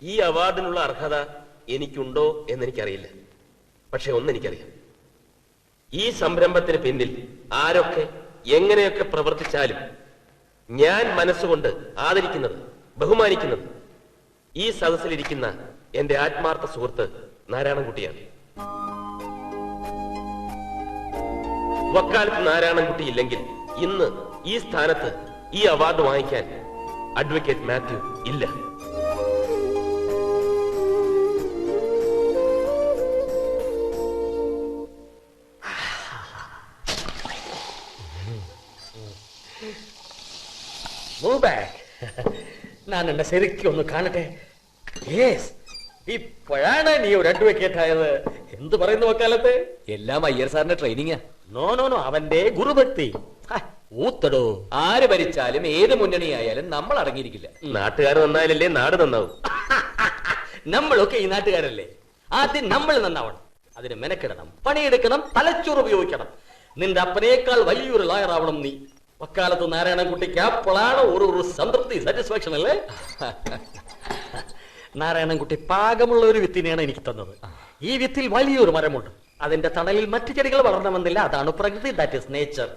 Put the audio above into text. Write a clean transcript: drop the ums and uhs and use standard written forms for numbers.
ഈ അവാർഡിനുള്ള അർഹത എനിക്കുണ്ടോ എന്നെനിക്കറിയില്ല. പക്ഷെ ഒന്നെനിക്കറിയാം, ഈ സംരംഭത്തിന് പിന്നിൽ ആരൊക്കെ എങ്ങനെയൊക്കെ പ്രവർത്തിച്ചാലും ഞാൻ മനസ്സുകൊണ്ട് ആദരിക്കുന്നത്, ബഹുമാനിക്കുന്നത് ഈ സദസ്സിലിരിക്കുന്ന എന്റെ ആത്മാർത്ഥ സുഹൃത്ത് നാരായണൻകുട്ടിയാണ്. വക്കാലത്ത് നാരായണൻകുട്ടി ഇല്ലെങ്കിൽ ഇന്ന് ഈ സ്ഥാനത്ത് ഈ അവാർഡ് വാങ്ങിക്കാൻ അഡ്വക്കേറ്റ് മാത്യു ഇല്ല. ഞാൻ എന്നെ ശരിക്കും ഒന്ന് കാണട്ടെ. ഇപ്പോഴാണ് നീ ഒരു അഡ്വക്കേറ്റ് ആയത്. എന്ത് പറയുന്നു വക്കാലത്ത്? എല്ലാം അയ്യർ സാറിന്റെ ട്രെയിനിങ്ങാ. നോ നോ നോ, അവന്റെ ഗുരുഭക്തി. ഊത്തടോ, ആര് ഭരിച്ചാലും ഏത് മുന്നണിയായാലും നമ്മൾ അടങ്ങിയിരിക്കില്ല. നാട്ടുകാർ നന്നായാലല്ലേ നാട് നന്നാവും. നമ്മളൊക്കെ ഈ നാട്ടുകാരല്ലേ. ആദ്യം നമ്മൾ നന്നാവണം. അതിന് മെനക്കെടണം, പണിയെടുക്കണം, തലച്ചോറ് ഉപയോഗിക്കണം. നിന്റെ അപ്പനേക്കാൾ വലിയൊരു ലോയർ ആവണം നീ. വക്കാലത്ത് നാരായണൻകുട്ടിക്ക് അപ്പോഴാണ് ഒരു സംതൃപ്തി, സാറ്റിസ്ഫാക്ഷൻ അല്ലേ? നാരായണൻകുട്ടി പാകമുള്ള ഒരു വിത്തിനെയാണ് എനിക്ക് തന്നത്. ഈ വിത്തിൽ വലിയൊരു മരമുണ്ട്. അതിന്റെ തണലിൽ മറ്റു ചെടികൾ വളരണമെന്നില്ല. അതാണ് പ്രകൃതി, ദാറ്റ് ഈസ് നേച്ചർ.